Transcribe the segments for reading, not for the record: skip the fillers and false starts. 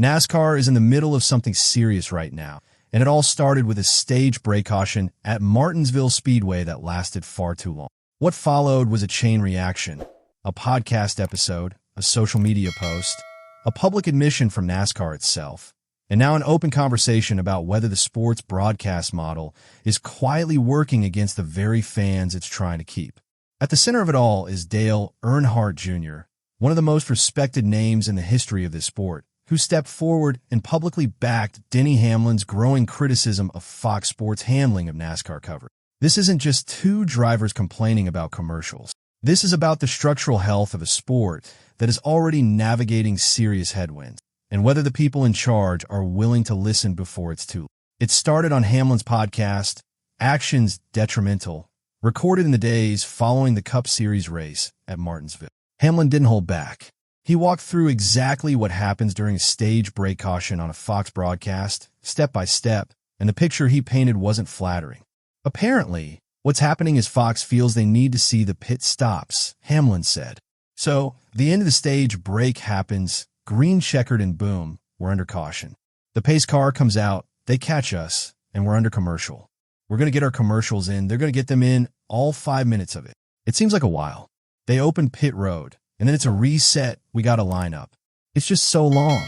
NASCAR is in the middle of something serious right now, and it all started with a stage brake caution at Martinsville Speedway that lasted far too long. What followed was a chain reaction, a podcast episode, a social media post, a public admission from NASCAR itself, and now an open conversation about whether the sport's broadcast model is quietly working against the very fans it's trying to keep. At the center of it all is Dale Earnhardt Jr., one of the most respected names in the history of this sport, who stepped forward and publicly backed Denny Hamlin's growing criticism of Fox Sports' handling of NASCAR coverage. This isn't just two drivers complaining about commercials. This is about the structural health of a sport that is already navigating serious headwinds, and whether the people in charge are willing to listen before it's too late. It started on Hamlin's podcast, Actions Detrimental, recorded in the days following the Cup Series race at Martinsville. Hamlin didn't hold back. He walked through exactly what happens during a stage brake caution on a Fox broadcast, step by step, and the picture he painted wasn't flattering. Apparently, what's happening is Fox feels they need to see the pit stops, Hamlin said. So, the end of the stage brake happens, green checkered, and boom, we're under caution. The pace car comes out, they catch us, and we're under commercial. We're going to get our commercials in, they're going to get them in, all 5 minutes of it. It seems like a while. They open pit road, and then it's a reset, we got to line up. It's just so long.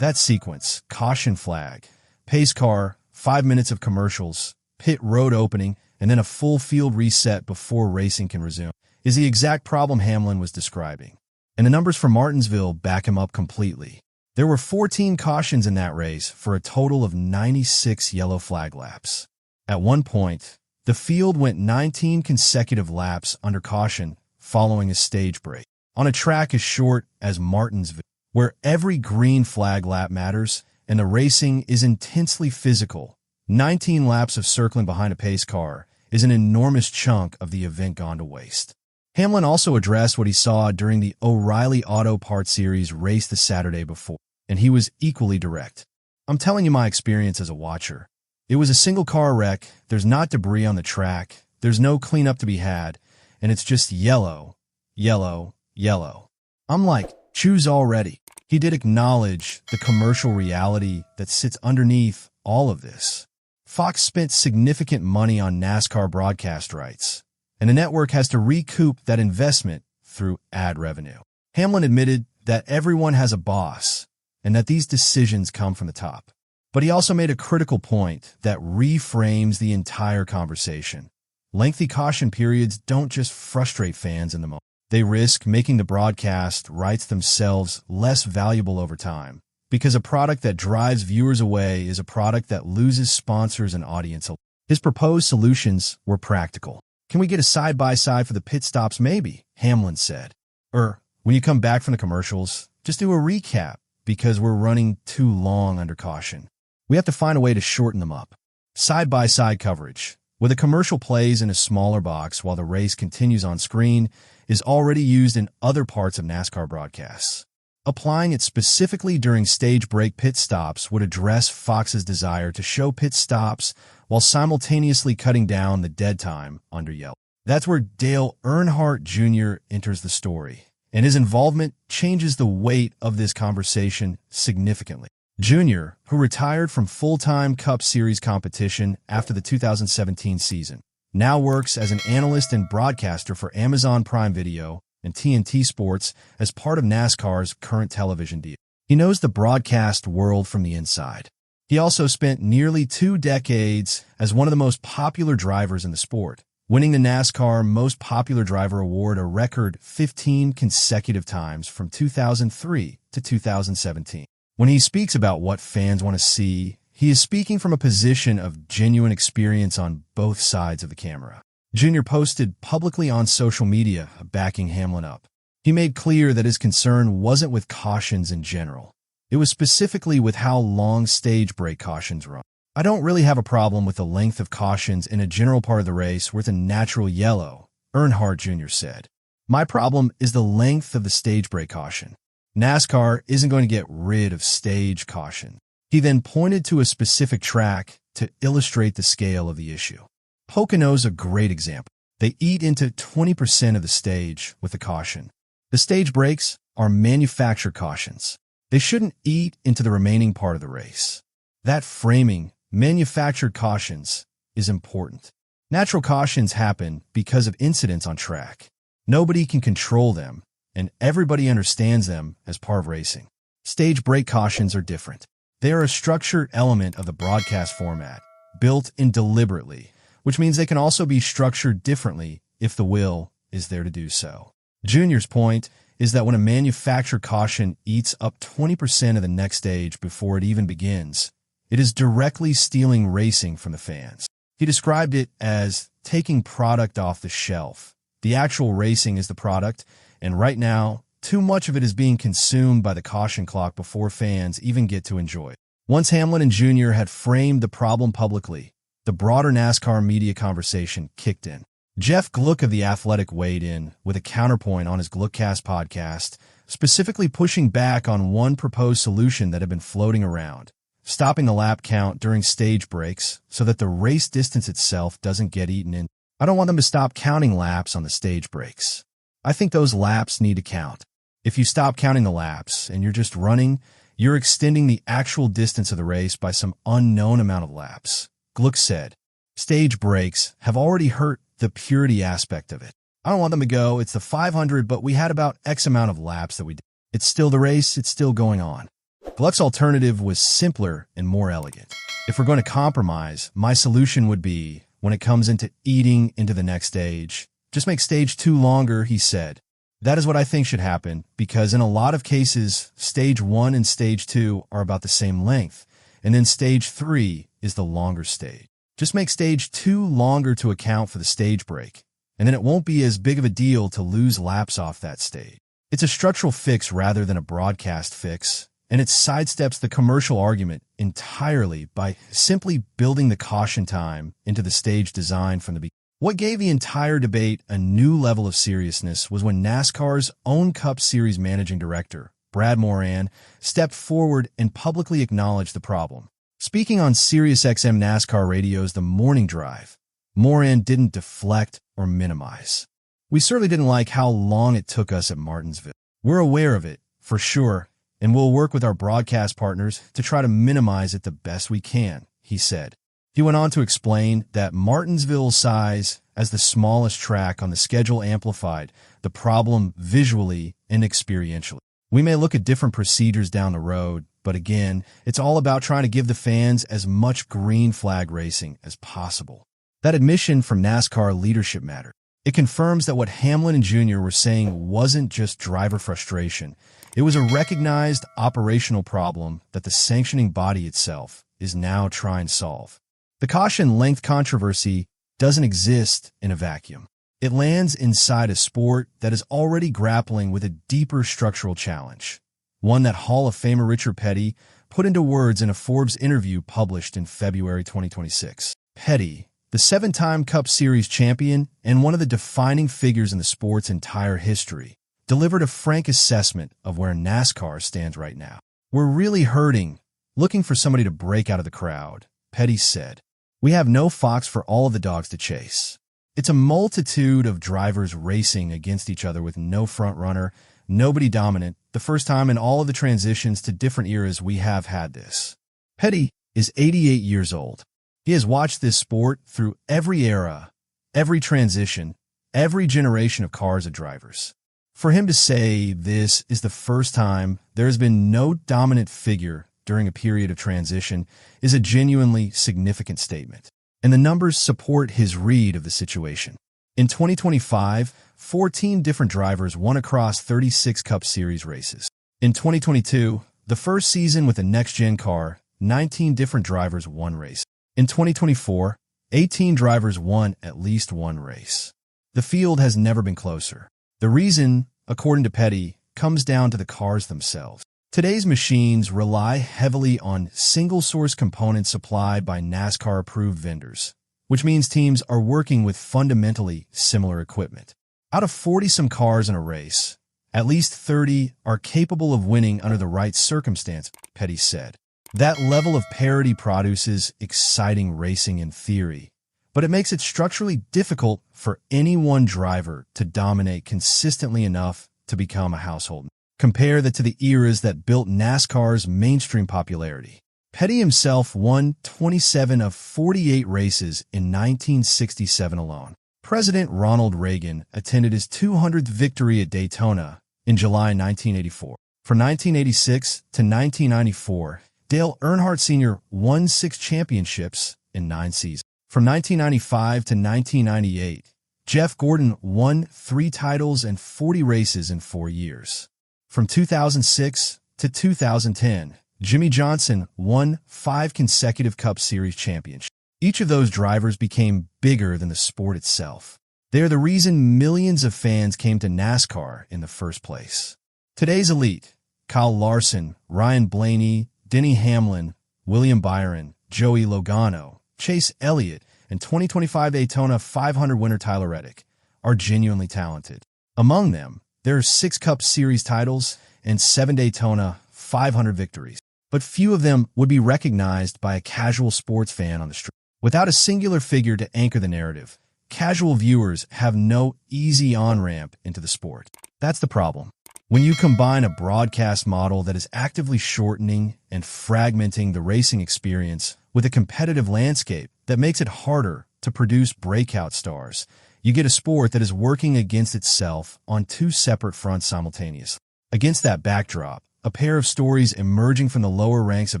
That sequence, caution flag, pace car, 5 minutes of commercials, pit road opening, and then a full field reset before racing can resume, is the exact problem Hamlin was describing. And the numbers for Martinsville back him up completely. There were 14 cautions in that race for a total of 96 yellow flag laps. At one point, the field went 19 consecutive laps under caution following a stage break. On a track as short as Martinsville, where every green flag lap matters and the racing is intensely physical, 19 laps of circling behind a pace car is an enormous chunk of the event gone to waste. Hamlin also addressed what he saw during the O'Reilly Auto Parts Series race the Saturday before, and he was equally direct. I'm telling you my experience as a watcher. It was a single car wreck, there's not debris on the track, there's no cleanup to be had, and it's just yellow, yellow, yellow. I'm like, choose already. He did acknowledge the commercial reality that sits underneath all of this. Fox spent significant money on NASCAR broadcast rights, and the network has to recoup that investment through ad revenue. Hamlin admitted that everyone has a boss and that these decisions come from the top. But he also made a critical point that reframes the entire conversation. Lengthy caution periods don't just frustrate fans in the moment. They risk making the broadcast rights themselves less valuable over time, because a product that drives viewers away is a product that loses sponsors and audience. His proposed solutions were practical. Can we get a side-by-side for the pit stops maybe? Hamlin said. Or, when you come back from the commercials, just do a recap, because we're running too long under caution. We have to find a way to shorten them up. Side-by-side coverage, with a commercial plays in a smaller box while the race continues on screen, is already used in other parts of NASCAR broadcasts. Applying it specifically during stage break pit stops would address Fox's desire to show pit stops while simultaneously cutting down the dead time under yellow. That's where Dale Earnhardt Jr. enters the story, and his involvement changes the weight of this conversation significantly. Jr., who retired from full-time Cup Series competition after the 2017 season, now works as an analyst and broadcaster for Amazon Prime Video and TNT Sports as part of NASCAR's current television deal. He knows the broadcast world from the inside. He also spent nearly 2 decades as one of the most popular drivers in the sport, winning the NASCAR Most Popular Driver Award a record 15 consecutive times from 2003 to 2017. When he speaks about what fans want to see, he is speaking from a position of genuine experience on both sides of the camera. Jr. posted publicly on social media backing Hamlin up. He made clear that his concern wasn't with cautions in general. It was specifically with how long stage brake cautions run. I don't really have a problem with the length of cautions in a general part of the race worth a natural yellow, Earnhardt Jr. said. My problem is the length of the stage brake caution. NASCAR isn't going to get rid of stage caution. He then pointed to a specific track to illustrate the scale of the issue. Pocono's a great example. They eat into 20% of the stage with the caution. The stage brakes are manufactured cautions. They shouldn't eat into the remaining part of the race. That framing, manufactured cautions, is important. Natural cautions happen because of incidents on track. Nobody can control them, and everybody understands them as part of racing. Stage brake cautions are different. They are a structured element of the broadcast format, built in deliberately, which means they can also be structured differently if the will is there to do so. Junior's point is that when a manufactured caution eats up 20% of the next stage before it even begins, it is directly stealing racing from the fans. He described it as taking product off the shelf. The actual racing is the product, and right now, too much of it is being consumed by the caution clock before fans even get to enjoy it. Once Hamlin and Jr. had framed the problem publicly, the broader NASCAR media conversation kicked in. Jeff Gluck of The Athletic weighed in with a counterpoint on his Gluckcast podcast, specifically pushing back on one proposed solution that had been floating around: stopping the lap count during stage breaks so that the race distance itself doesn't get eaten in. I don't want them to stop counting laps on the stage breaks. I think those laps need to count. If you stop counting the laps and you're just running, you're extending the actual distance of the race by some unknown amount of laps. Gluck said, stage breaks have already hurt the purity aspect of it. I don't want them to go, it's the 500, but we had about X amount of laps that we did. It's still the race, it's still going on. Gluck's alternative was simpler and more elegant. If we're going to compromise, my solution would be, when it comes into eating into the next stage, just make stage 2 longer, he said. That is what I think should happen, because in a lot of cases, stage 1 and stage 2 are about the same length, and then stage 3 is the longer stage. Just make stage 2 longer to account for the stage break, and then it won't be as big of a deal to lose laps off that stage. It's a structural fix rather than a broadcast fix, and it sidesteps the commercial argument entirely by simply building the caution time into the stage design from the beginning. What gave the entire debate a new level of seriousness was when NASCAR's own Cup Series managing director, Brad Moran, stepped forward and publicly acknowledged the problem. Speaking on SiriusXM NASCAR Radio's The Morning Drive, Moran didn't deflect or minimize. We certainly didn't like how long it took us at Martinsville. We're aware of it, for sure, and we'll work with our broadcast partners to try to minimize it the best we can, he said. He went on to explain that Martinsville's size as the smallest track on the schedule amplified the problem visually and experientially. We may look at different procedures down the road, but again, it's all about trying to give the fans as much green flag racing as possible. That admission from NASCAR leadership mattered. It confirms that what Hamlin and Jr. were saying wasn't just driver frustration. It was a recognized operational problem that the sanctioning body itself is now trying to solve. The caution length controversy doesn't exist in a vacuum. It lands inside a sport that is already grappling with a deeper structural challenge, one that Hall of Famer Richard Petty put into words in a Forbes interview published in February 2026. Petty, the 7-time Cup Series champion and one of the defining figures in the sport's entire history, delivered a frank assessment of where NASCAR stands right now. We're really hurting, looking for somebody to break out of the crowd, Petty said. We have no fox for all of the dogs to chase. It's a multitude of drivers racing against each other with no front runner, nobody dominant, the first time in all of the transitions to different eras we have had this. Petty is 88 years old. He has watched this sport through every era, every transition, every generation of cars and drivers. For him to say this is the first time there has been no dominant figure during a period of transition is a genuinely significant statement, and the numbers support his read of the situation. In 2025, 14 different drivers won across 36 Cup Series races. In 2022, the first season with a next-gen car, 19 different drivers won races. In 2024, 18 drivers won at least one race. The field has never been closer. The reason, according to Petty, comes down to the cars themselves. Today's machines rely heavily on single-source components supplied by NASCAR-approved vendors, which means teams are working with fundamentally similar equipment. Out of 40-some cars in a race, at least 30 are capable of winning under the right circumstance, Petty said. That level of parity produces exciting racing in theory, but it makes it structurally difficult for any one driver to dominate consistently enough to become a household. Compare that to the eras that built NASCAR's mainstream popularity. Petty himself won 27 of 48 races in 1967 alone. President Ronald Reagan attended his 200th victory at Daytona in July 1984. From 1986 to 1994, Dale Earnhardt Jr. won 6 championships in 9 seasons. From 1995 to 1998, Jeff Gordon won 3 titles and 40 races in 4 years. From 2006 to 2010, Jimmy Johnson won 5 consecutive Cup Series championships. Each of those drivers became bigger than the sport itself. They are the reason millions of fans came to NASCAR in the first place. Today's elite: Kyle Larson, Ryan Blaney, Denny Hamlin, William Byron, Joey Logano, Chase Elliott, and 2025 Daytona 500 winner Tyler Reddick are genuinely talented. Among them, there are 6 Cup Series titles and 7 Daytona 500 victories, but few of them would be recognized by a casual sports fan on the street. Without a singular figure to anchor the narrative, casual viewers have no easy on-ramp into the sport. That's the problem. When you combine a broadcast model that is actively shortening and fragmenting the racing experience with a competitive landscape that makes it harder to produce breakout stars, you get a sport that is working against itself on 2 separate fronts simultaneously. Against that backdrop, a pair of stories emerging from the lower ranks of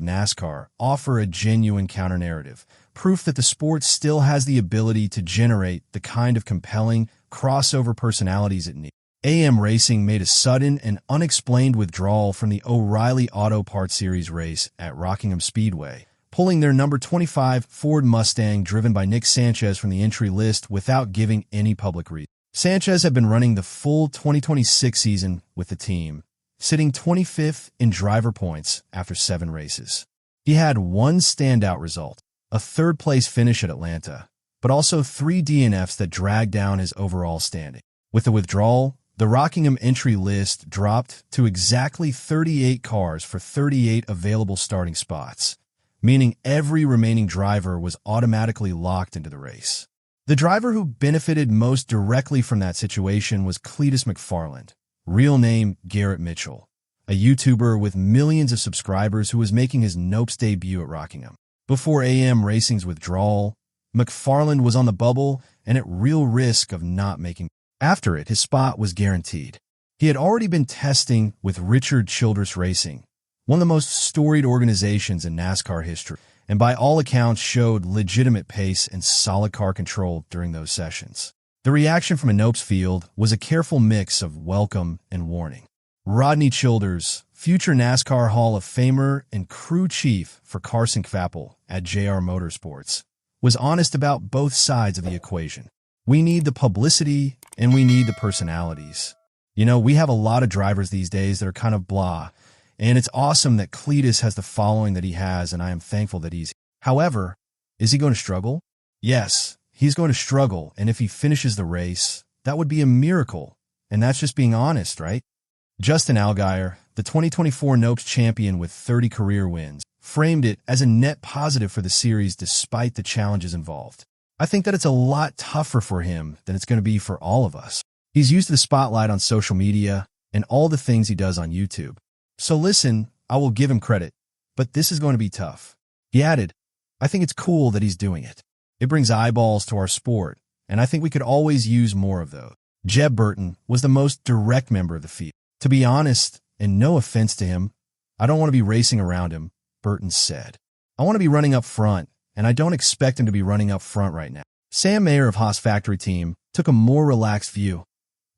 NASCAR offer a genuine counter-narrative, proof that the sport still has the ability to generate the kind of compelling crossover personalities it needs. AM Racing made a sudden and unexplained withdrawal from the O'Reilly Auto Parts Series race at Rockingham Speedway, pulling their number 25 Ford Mustang driven by Nick Sanchez from the entry list without giving any public reason. Sanchez had been running the full 2026 season with the team, sitting 25th in driver points after 7 races. He had one standout result, a 3rd-place finish at Atlanta, but also 3 DNFs that dragged down his overall standing. With the withdrawal, the Rockingham entry list dropped to exactly 38 cars for 38 available starting spots, meaning every remaining driver was automatically locked into the race. The driver who benefited most directly from that situation was Cleetus McFarland, real name Garrett Mitchell, a YouTuber with millions of subscribers who was making his Nopes debut at Rockingham. Before AM Racing's withdrawal, McFarland was on the bubble and at real risk of not making it. After it, his spot was guaranteed. He had already been testing with Richard Childress Racing, one of the most storied organizations in NASCAR history, and by all accounts showed legitimate pace and solid car control during those sessions. The reaction from a Nopes field was a careful mix of welcome and warning. Rodney Childers, future NASCAR Hall of Famer and crew chief for Carson Kvapil at JR Motorsports, was honest about both sides of the equation. We need the publicity and we need the personalities. You know, we have a lot of drivers these days that are kind of blah, and it's awesome that Cleetus has the following that he has, and I am thankful that he's. However, is he going to struggle? Yes, he's going to struggle, and if he finishes the race, that would be a miracle, and that's just being honest, right? Justin Allgaier, the 2024 Nopes champion with 30 career wins, framed it as a net positive for the series despite the challenges involved. I think that it's a lot tougher for him than it's going to be for all of us. He's used the spotlight on social media and all the things he does on YouTube. So listen, I will give him credit, but this is going to be tough. He added, I think it's cool that he's doing it. It brings eyeballs to our sport, and I think we could always use more of those. Jeb Burton was the most direct member of the field. To be honest, and no offense to him, I don't want to be racing around him, Burton said. I want to be running up front, and I don't expect him to be running up front right now. Sam Mayer of Haas Factory Team took a more relaxed view.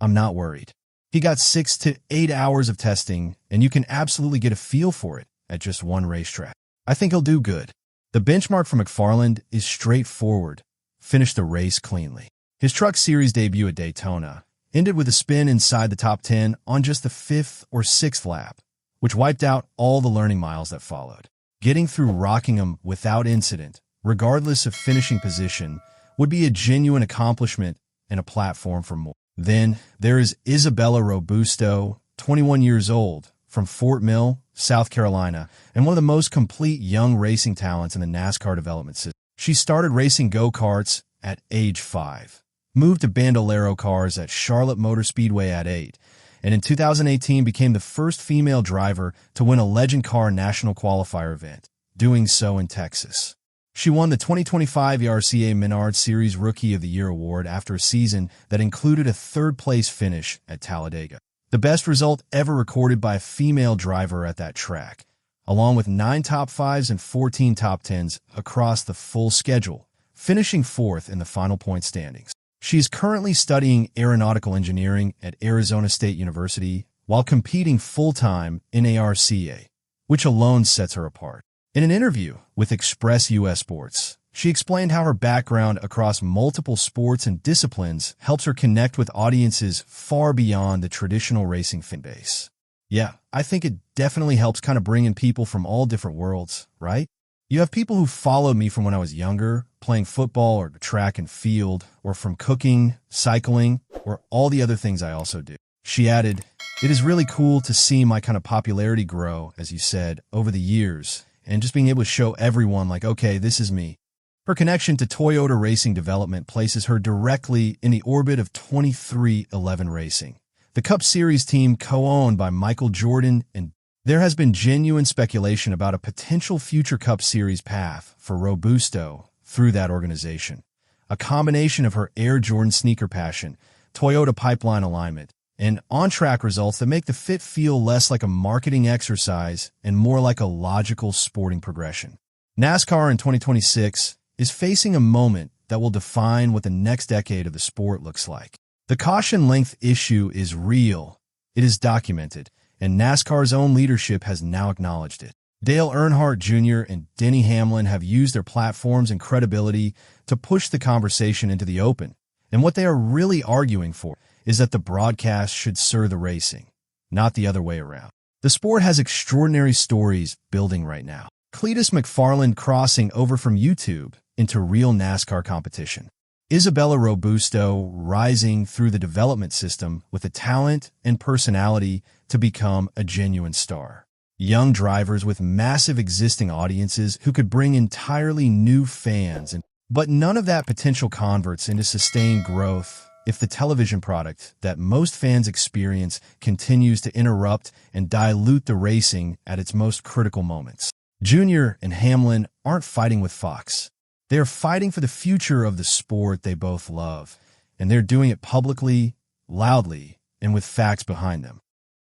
I'm not worried. He got 6 to 8 hours of testing, and you can absolutely get a feel for it at just one racetrack. I think he'll do good. The benchmark for McFarland is straightforward. Finish the race cleanly. His Truck Series debut at Daytona ended with a spin inside the top 10 on just the 5th or 6th lap, which wiped out all the learning miles that followed. Getting through Rockingham without incident, regardless of finishing position, would be a genuine accomplishment and a platform for more. Then there is Isabella Robusto, 21 years old, from Fort Mill, South Carolina, and one of the most complete young racing talents in the NASCAR development system. She started racing go-karts at age 5, moved to Bandolero cars at Charlotte Motor Speedway at 8, and in 2018 became the first female driver to win a Legend Car national qualifier event, doing so in Texas. She won the 2025 ERCA Menard Series Rookie of the Year award after a season that included a third-place finish at Talladega, the best result ever recorded by a female driver at that track, along with 9 top 5s and 14 top 10s across the full schedule, finishing 4th in the final point standings. She is currently studying aeronautical engineering at Arizona State University while competing full-time in ARCA, which alone sets her apart. In an interview with Express US Sports, she explained how her background across multiple sports and disciplines helps her connect with audiences far beyond the traditional racing fan base. Yeah, I think it definitely helps kind of bring in people from all different worlds, right? You have people who followed me from when I was younger, playing football or track and field, or from cooking, cycling, or all the other things I also do. She added, "It is really cool to see my kind of popularity grow, as you said, over the years, and just being able to show everyone like, okay, this is me." Her connection to Toyota racing development places her directly in the orbit of 2311 Racing, the Cup Series team co-owned by Michael Jordan, and there has been genuine speculation about a potential future Cup Series path for Robusto through that organization. A combination of her Air Jordan sneaker passion, Toyota pipeline alignment, and on-track results that make the fit feel less like a marketing exercise and more like a logical sporting progression. NASCAR in 2026 is facing a moment that will define what the next decade of the sport looks like. The caution length issue is real, it is documented, and NASCAR's own leadership has now acknowledged it. Dale Earnhardt Jr. and Denny Hamlin have used their platforms and credibility to push the conversation into the open, and what they are really arguing for is that the broadcast should serve the racing, not the other way around. The sport has extraordinary stories building right now. Cleetus McFarland crossing over from YouTube into real NASCAR competition. Isabella Robusto rising through the development system with the talent and personality to become a genuine star. Young drivers with massive existing audiences who could bring entirely new fans, but none of that potential converts into sustained growth if the television product that most fans experience continues to interrupt and dilute the racing at its most critical moments. Jr. and Hamlin aren't fighting with Fox. They're fighting for the future of the sport they both love, and they're doing it publicly, loudly, and with facts behind them.